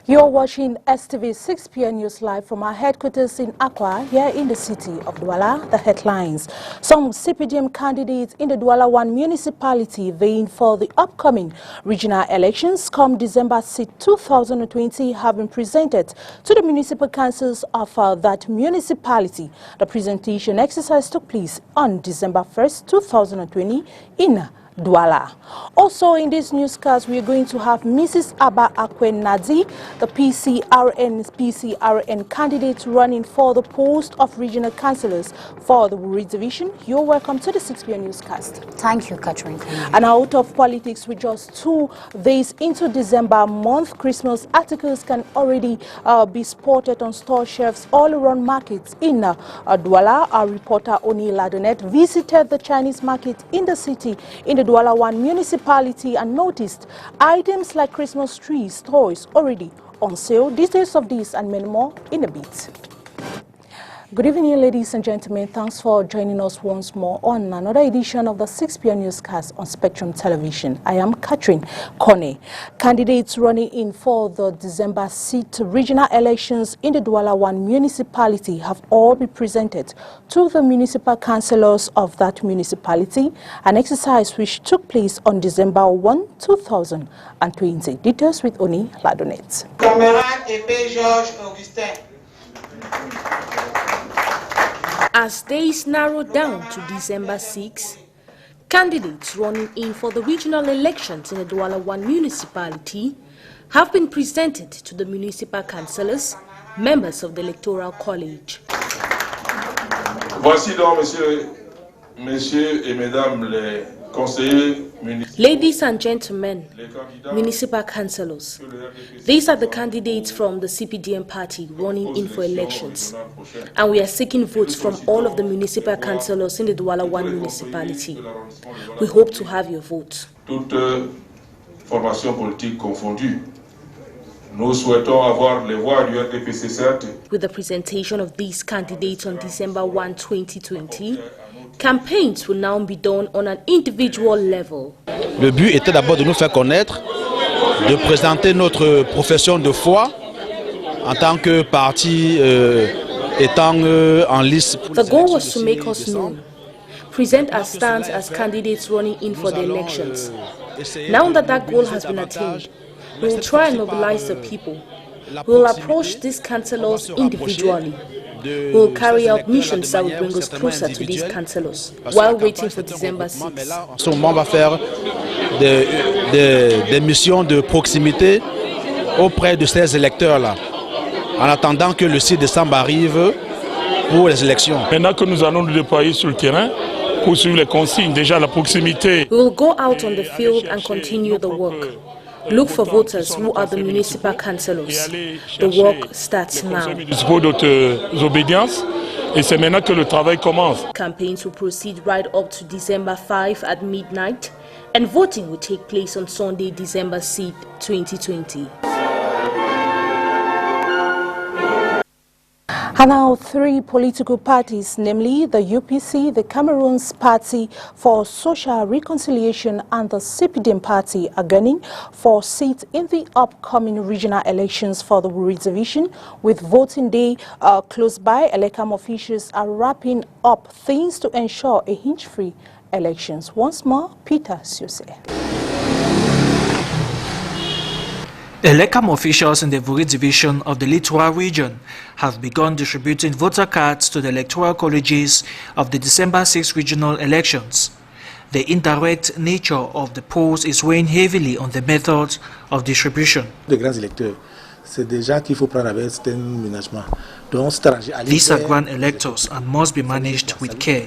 You're watching STV 6 p.m. News Live from our headquarters in Accra, here in the city of Douala. The headlines. Some CPDM candidates in the Douala 1 municipality vying for the upcoming regional elections come December 6, 2020 have been presented to the municipal councils of that municipality. The presentation exercise took place on December 1st, 2020 in Douala. Also in this newscast, we are going to have Mrs. Abba Akwen Nadi, the PCRN candidate running for the post of regional councillors for the Wuri division. You're welcome to the 6 p.m. newscast. Thank you, Catherine. And out of politics, with just 2 days into December month, Christmas articles can already be spotted on store shelves all around markets in Douala. Our reporter Oni Ladonet visited the Chinese market in the city in the Douala 1 municipality and noticed items like Christmas trees, toys already on sale. Details of this and many more in a bit. Good evening, ladies and gentlemen. Thanks for joining us once more on another edition of the 6 p.m. newscast on Spectrum Television. I am Catherine Kone. Candidates running in for the December seat regional elections in the Douala 1 municipality have all been presented to the municipal councillors of that municipality, an exercise which took place on December 1, 2020. Details with Oni Ladonet. Cameroon et Georges Augustin. As days narrowed down to December 6, candidates running in for the regional elections in the Douala 1 municipality have been presented to the municipal councillors, members of the Electoral College. Voici donc, messieurs et mesdames les conseillers municipaux. Ladies and gentlemen, municipal councillors, these are the candidates from the CPDM party running in for elections, and we are seeking votes from all of the municipal councillors in the Douala 1 municipality. We hope to have your vote. Toute formation politique confondue, nous souhaitons avoir les voix du RDPC certes. With the presentation of these candidates on December 1, 2020, campaigns will now be done on an individual level. Le but était d'abord de nous faire connaître, de présenter notre profession de foi en tant que parti étant en liste. The goal was to make us known, present our stance as candidates running in for the elections. Now that that goal has been attained, we will try and mobilize the people. We will approach these councillors individually. We will carry out missions that will bring us closer to these councillors while waiting for December 6. On va faire des missions de proximité auprès de ces électeurs-là, en attendant que le 6 décembre arrive pour les élections. Maintenant que nous allons nous déployer sur le terrain pour suivre les consignes, déjà la proximité. We will go out on the field and continue the work. Look for voters who are the municipal councillors. The work starts now. Et c'est maintenant que le travail commence. Campaigns will proceed right up to December 5 at midnight, and voting will take place on Sunday, December 6, 2020. And now 3 political parties, namely the UPC, the Cameroon's Party for Social Reconciliation and the CPDM Party, are gunning for seats in the upcoming regional elections for the Wuri division. With voting day close by, Elecam officials are wrapping up things to ensure a hinge-free elections. Once more, Peter Suse. Elecam officials in the Wuri division of the Littoral region have begun distributing voter cards to the electoral colleges of the December 6 regional elections. The indirect nature of the polls is weighing heavily on the methods of distribution. These are grand electors and must be managed with care.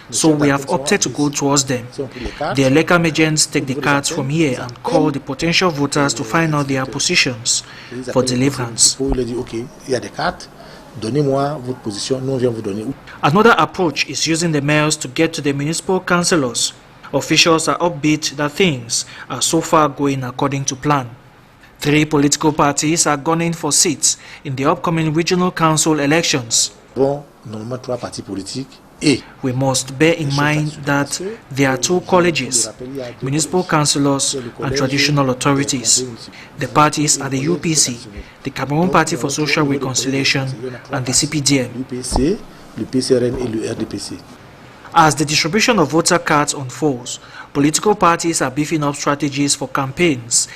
So we have opted to go towards them. The Elecam agents take the cards from here and call the potential voters to find out their positions for deliverance. Another approach is using the mails to get to the municipal councillors. Officials are upbeat that things are so far going according to plan. 3 political parties are gunning for seats in the upcoming regional council elections. We must bear in mind that there are two colleges, municipal councillors and traditional authorities. The parties are the UPC, the Cameroon Party for Social Reconciliation, and the CPDM. As the distribution of voter cards unfolds, political parties are beefing up strategies for campaigns.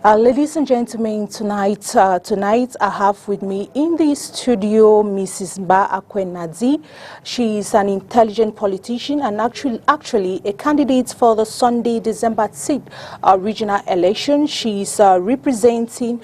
Ladies and gentlemen, tonight I have with me in the studio Mrs. Mba Akwenazi. She is an intelligent politician and actually a candidate for the Sunday, December 6th regional election. She is representative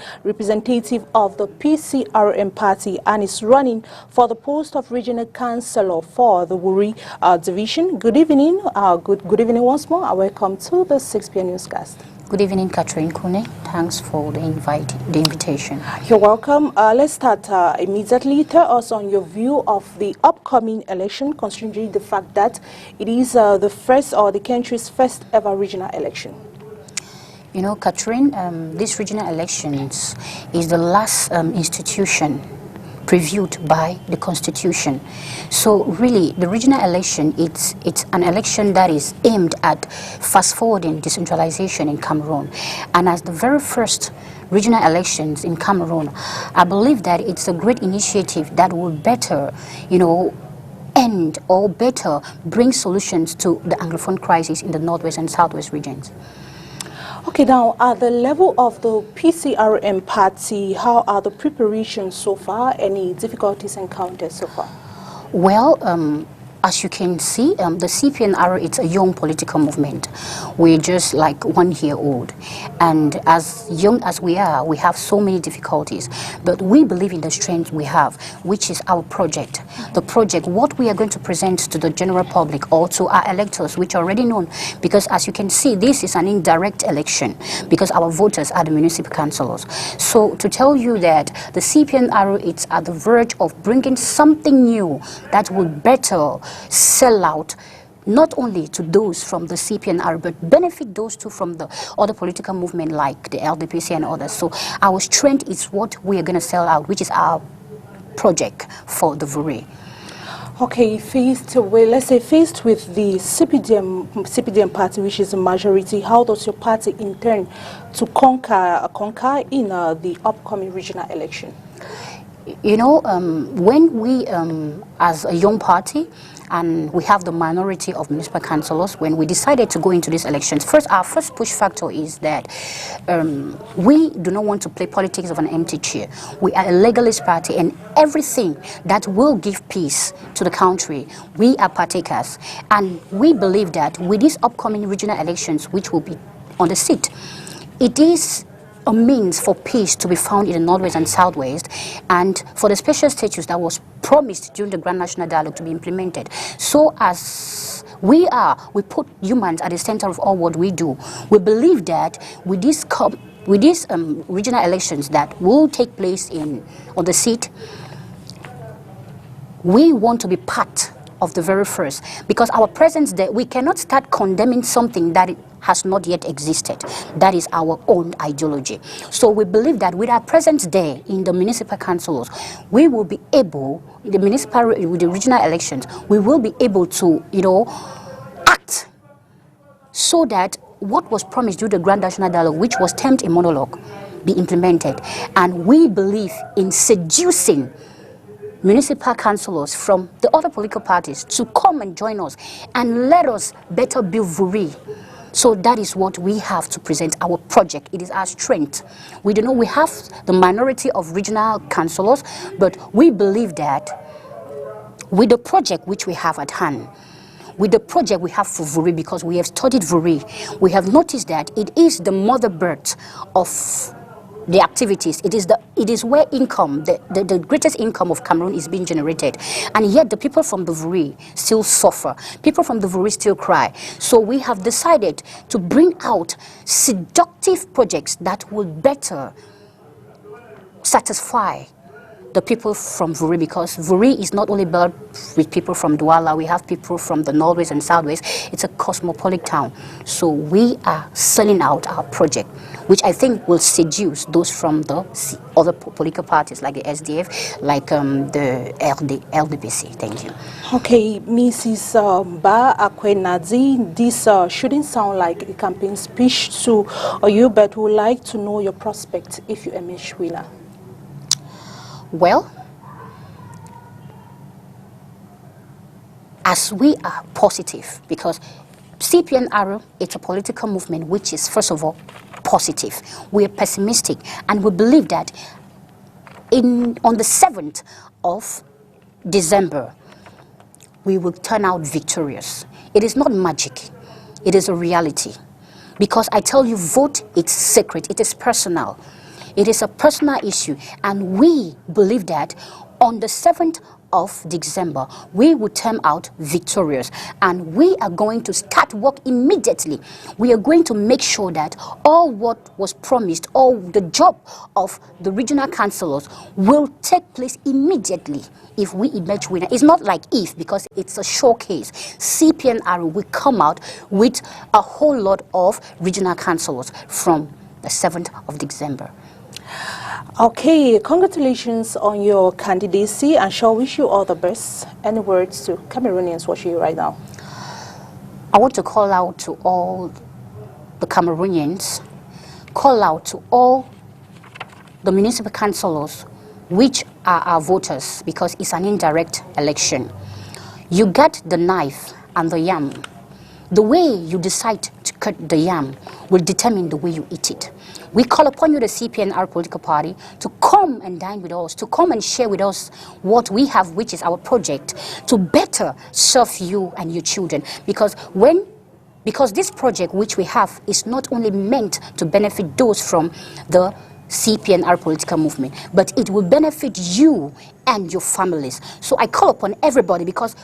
of the PCRM party and is running for the post of regional councillor for the Wuri division. Good evening. Good evening once more. Welcome to the 6 p.m. newscast. Good evening, Catherine Kone. Thanks for the invitation. You're welcome. Let's start immediately. Tell us on your view of the upcoming election, considering the fact that it is the first or the country's first ever regional election. You know, Catherine, this regional elections is the last institution previewed by the Constitution. So really, the regional election, it's an election that is aimed at fast-forwarding decentralization in Cameroon. And as the very first regional elections in Cameroon, I believe that it's a great initiative that will better, end or better bring solutions to the Anglophone crisis in the Northwest and Southwest regions. Okay, now at the level of the PCRM party, how are the preparations so far? Any difficulties encountered so far? Well, as you can see, the CPNR, it's a young political movement. We're just like 1 year old. And as young as we are, we have so many difficulties. But we believe in the strength we have, which is our project. The project, what we are going to present to the general public or to our electors, which are already known. Because as you can see, this is an indirect election because our voters are the municipal councillors. So to tell you that the CPNR, it's at the verge of bringing something new that will better sell out not only to those from the CPNR, but benefit those too from the other political movement like the LDPC and others. So our strength is what we are going to sell out, which is our project for the Vuri. Okay, faced with the CPDM party, which is a majority, how does your party intend to conquer in the upcoming regional election? You know, when we, as a young party, and we have the minority of municipal councillors, when we decided to go into these elections, our first push factor is that we do not want to play politics of an empty chair. We are a legalist party, and everything that will give peace to the country, we are partakers. And we believe that with these upcoming regional elections, which will be on the seat, it is a means for peace to be found in the Northwest and Southwest, and for the special status that was promised during the Grand National Dialogue to be implemented. So as we put humans at the center of all what we do. We believe that with these regional elections that will take place on the seat, we want to be part of the very first, because our presence there, we cannot start condemning something that has not yet existed. That is our own ideology. So we believe that with our presence there in the municipal councils, we will be able, with the regional elections, we will be able to, act so that what was promised through the Grand National Dialogue, which was termed a monologue, be implemented. And we believe in seducing municipal councillors from the other political parties to come and join us and let us better build Vuri. So that is what we have to present, our project. It is our strength. We have the minority of regional councillors, but we believe that with the project which we have at hand, with the project we have for Vuri, because we have studied Vuri, we have noticed that it is the mother birth of the activities. It is where income, the greatest income of Cameroon is being generated. And yet the people from the Vuri still suffer. People from the Vuri still cry. So we have decided to bring out seductive projects that will better satisfy the people from Vuri, because Vuri is not only built with people from Douala, we have people from the Northwest and Southwest. It's a cosmopolitan town. So we are selling out our project, which I think will seduce those from the other political parties like the SDF, like the LDPC. Thank you. Okay, Mrs. Ba Akwenazi, this shouldn't sound like a campaign speech to you, but we would like to know your prospect if you emerge winner. Well, as we are positive, because CPNR, it's a political movement which is, first of all, positive. We are pessimistic, and we believe that on the 7th of December, we will turn out victorious. It is not magic. It is a reality. Because I tell you, vote, it's sacred. It is personal. It is a personal issue, and we believe that on the 7th of December, we will turn out victorious, and we are going to start work immediately. We are going to make sure that all what was promised, all the job of the regional councillors will take place immediately if we emerge winner. It's not like if, because it's a showcase. CPNR will come out with a whole lot of regional councillors from the 7th of December. Okay, congratulations on your candidacy, and shall wish you all the best. Any words to Cameroonians watching you right now? I want to call out to all the Cameroonians, call out to all the municipal councillors, which are our voters, because it's an indirect election. You get the knife and the yam. The way you decide to cut the yam will determine the way you eat it. We call upon you, the CPNR political party, to come and dine with us, to come and share with us what we have, which is our project, to better serve you and your children. Because this project which we have is not only meant to benefit those from the CPNR political movement, but it will benefit you and your families. So I call upon everybody, because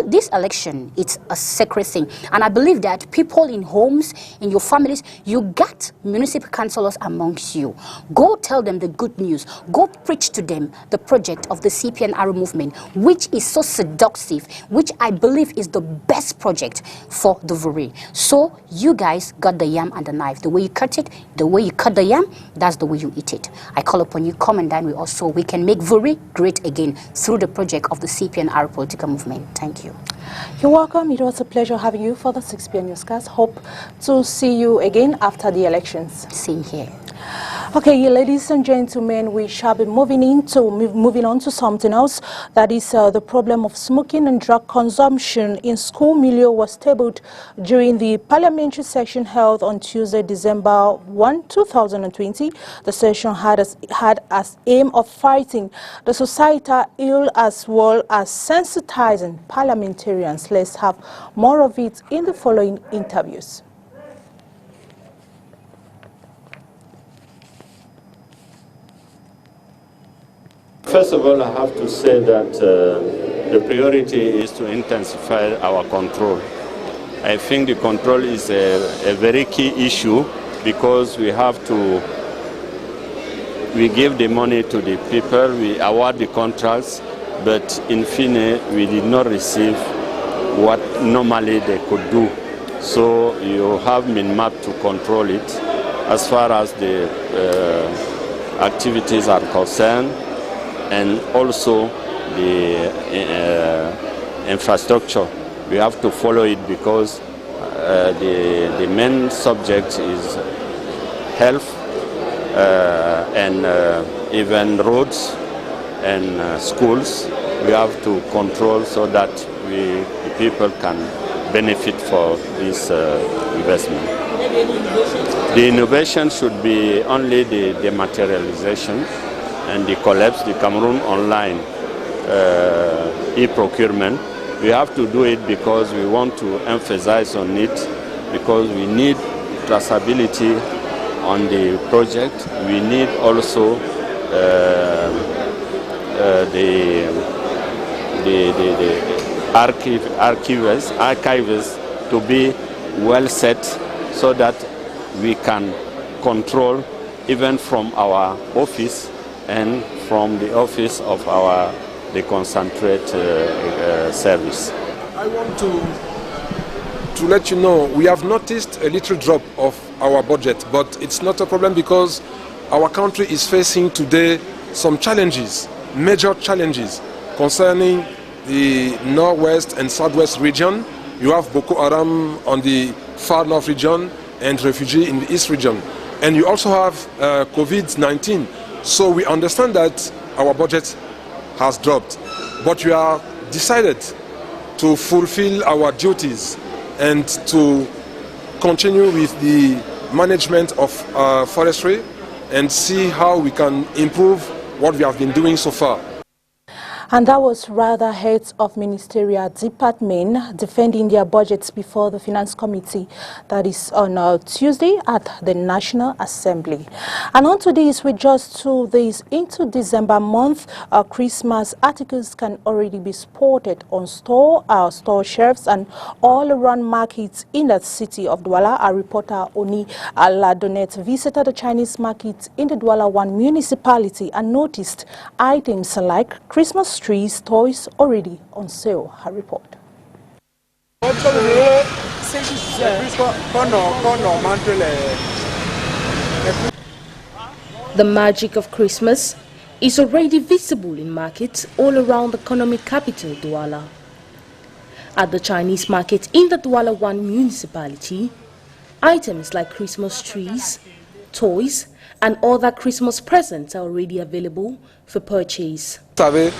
this election, it's a sacred thing. And I believe that people in homes, in your families, you got municipal councillors amongst you. Go tell them the good news. Go preach to them the project of the CPNR movement, which is so seductive, which I believe is the best project for the Vuri. So you guys got the yam and the knife. The way you cut it, the way you cut the yam, that's the way you eat it. I call upon you, come and dine with us so we can make Vuri great again through the project of the CPNR political movement. Thank you. You're welcome. It was a pleasure having you for the 6 p.m. newscast. Hope to see you again after the elections. Same here. Okay, ladies and gentlemen, we shall be moving on to something else. That is the problem of smoking and drug consumption in school milieu was tabled during the parliamentary session held on Tuesday, December 1, 2020. The session had as aim of fighting the societal ill as well as sensitizing parliamentarians. Let's have more of it in the following interviews. First of all, I have to say that the priority is to intensify our control. I think the control is a very key issue, because we give the money to the people, we award the contracts, but in fine, we did not receive what normally they could do. So you have Minmap to control it. As far as the activities are concerned, and also the infrastructure. We have to follow it, because the main subject is health and even roads and schools. We have to control so that the people can benefit for this investment. The innovation should be only the dematerialization and the collapse, the Cameroon online e-procurement. We have to do it because we want to emphasize on it, because we need traceability on the project. We need also the archivists to be well set, so that we can control even from our office and from the office of the concentrate service. I want to let you know, we have noticed a little drop of our budget, but it's not a problem because our country is facing today some challenges, major challenges concerning the northwest and southwest region. You have Boko Haram on the far north region and refugee in the east region. And you also have COVID-19. So we understand that our budget has dropped, but we are decided to fulfill our duties and to continue with the management of forestry and see how we can improve what we have been doing so far. And that was rather heads of ministerial department defending their budgets before the Finance Committee. That is on Tuesday at the National Assembly. And on to this, with just 2 days into December month, Christmas articles can already be spotted on store shelves and all around markets in the city of Douala. Our reporter Oni Ladonet visited the Chinese market in the Douala 1 municipality and noticed items like Christmas trees, toys already on sale. Her report. The magic of Christmas is already visible in markets all around the economic capital, Douala. At the Chinese market in the Douala 1 municipality, items like Christmas trees, toys, and other Christmas presents are already available for purchase. With the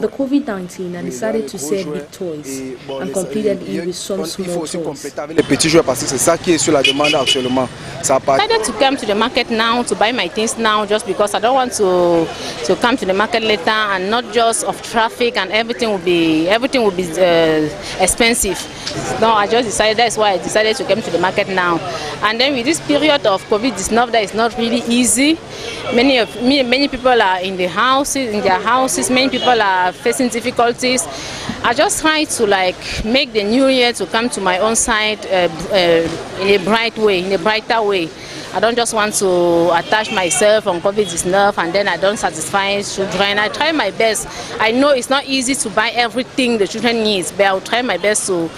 COVID-19, I decided to sell big toys and completed it with some small toys. I decided to come to the market now to buy my things now just because I don't want to come to the market later and not just of traffic and everything will be expensive. No, I just decided, that's why I decided to come to the market now. And then with this period of COVID-19 that is not really easy. Many people are in their houses, many people are facing difficulties. I just try to make the new year to come to my own side in a brighter way. I don't just want to attach myself on COVID-19 and then I don't satisfy children. I try my best. I know it's not easy to buy everything the children need, but I'll try my best to,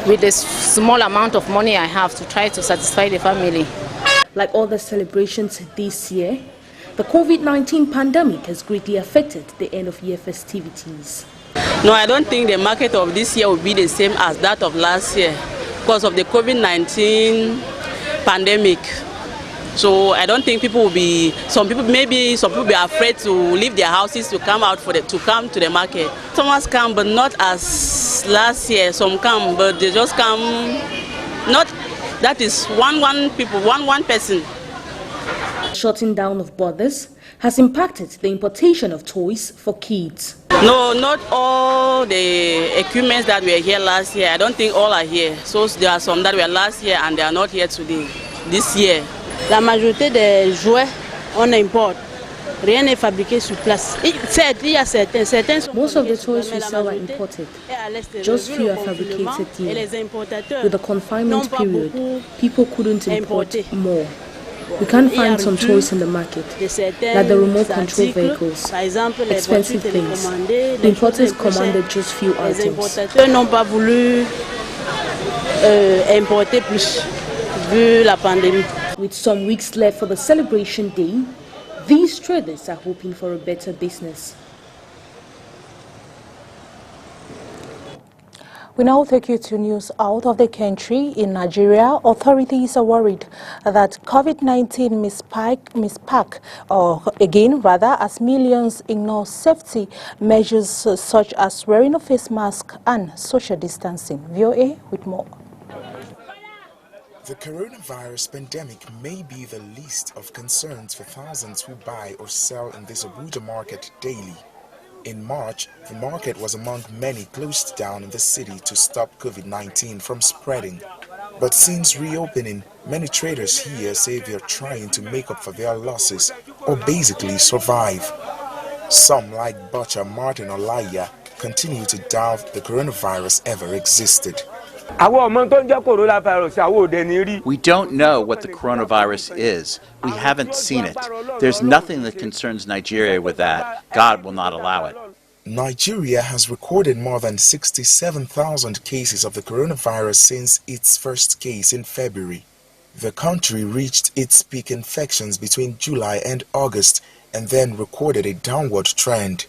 with the small amount of money I have, to try to satisfy the family. Like all the celebrations this year, the COVID-19 pandemic has greatly affected the end-of-year festivities. No, I don't think the market of this year will be the same as that of last year because of the COVID-19 pandemic. So I don't think people will be, some people be afraid to leave their houses to come out to come to the market. Some come, but not as last year. Some come, but they just come, not, that is one person. Shutting down of borders has impacted the importation of toys for kids. No, not all the equipments that were here last year. I don't think all are here. So there are some that were last year and they are not here today, this year. La majorité des jouets, on importe. Rien n'est fabriqué sur place. Most of the toys we sell are imported. Just few are fabricated here. With the confinement period, people couldn't import more. We can't find some toys in the market, like the remote control vehicles, expensive things. The importers commanded just few items. With some weeks left for the celebration day, these traders are hoping for a better business. We now take you to news out of the country. In Nigeria, authorities are worried that COVID-19 mispack as millions ignore safety measures such as wearing a face mask and social distancing. VOA with more. The coronavirus pandemic may be the least of concerns for thousands who buy or sell in this Abuja market daily. In March, the market was among many closed down in the city to stop COVID-19 from spreading. But since reopening, many traders here say they are trying to make up for their losses or basically survive. Some, like butcher Martin Olaya, continue to doubt the coronavirus ever existed. We don't know what the coronavirus is. We haven't seen it. There's nothing that concerns Nigeria with that. God will not allow it. Nigeria has recorded more than 67,000 cases of the coronavirus since its first case in February. The country reached its peak infections between July and August and then recorded a downward trend.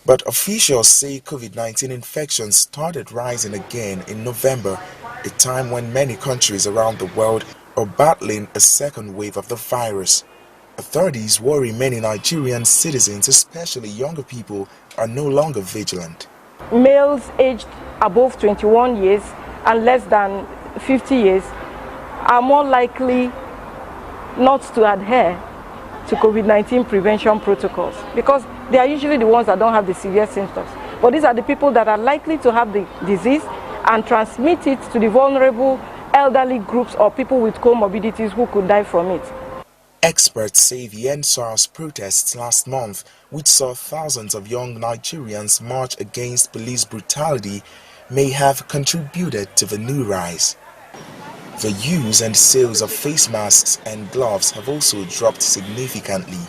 But officials say COVID-19 infections started rising again in November, a time when many countries around the world are battling a second wave of the virus. Authorities worry many Nigerian citizens, especially younger people, are no longer vigilant. Males aged above 21 years and less than 50 years are more likely not to adhere to COVID-19 prevention protocols because they are usually the ones that don't have the severe symptoms. But these are the people that are likely to have the disease and transmit it to the vulnerable elderly groups or people with comorbidities who could die from it. Experts say the EndSARS protests last month, which saw thousands of young Nigerians march against police brutality, may have contributed to the new rise. The use and sales of face masks and gloves have also dropped significantly.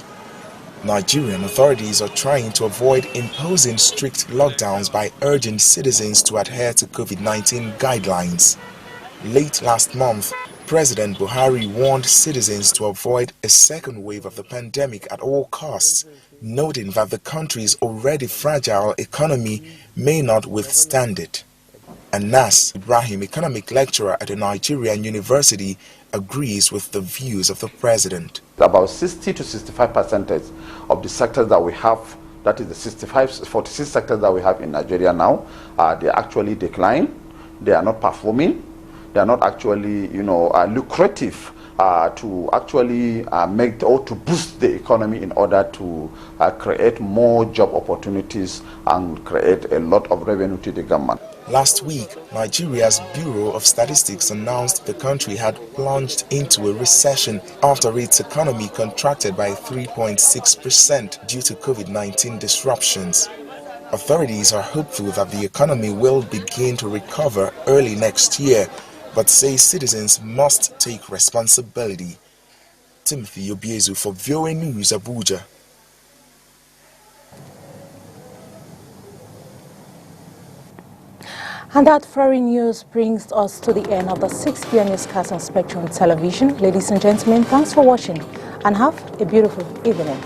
Nigerian authorities are trying to avoid imposing strict lockdowns by urging citizens to adhere to COVID-19 guidelines. Late last month, President Buhari warned citizens to avoid a second wave of the pandemic at all costs, noting that the country's already fragile economy may not withstand it. Anas Ibrahim, economic lecturer at a Nigerian university, agrees with the views of the president. About 60 to 65% of the sectors that we have, that is the 46 sectors that we have in Nigeria now, they actually decline. They are not performing. They are not actually, lucrative to actually make or to boost the economy in order to create more job opportunities and create a lot of revenue to the government. Last week, Nigeria's Bureau of Statistics announced the country had plunged into a recession after its economy contracted by 3.6% due to COVID-19 disruptions. Authorities are hopeful that the economy will begin to recover early next year, but say citizens must take responsibility. Timothy Obiezu for VOA News, Abuja. And that very news brings us to the end of the 6 p.m. newscast on Spectrum Television. Ladies and gentlemen, thanks for watching and have a beautiful evening.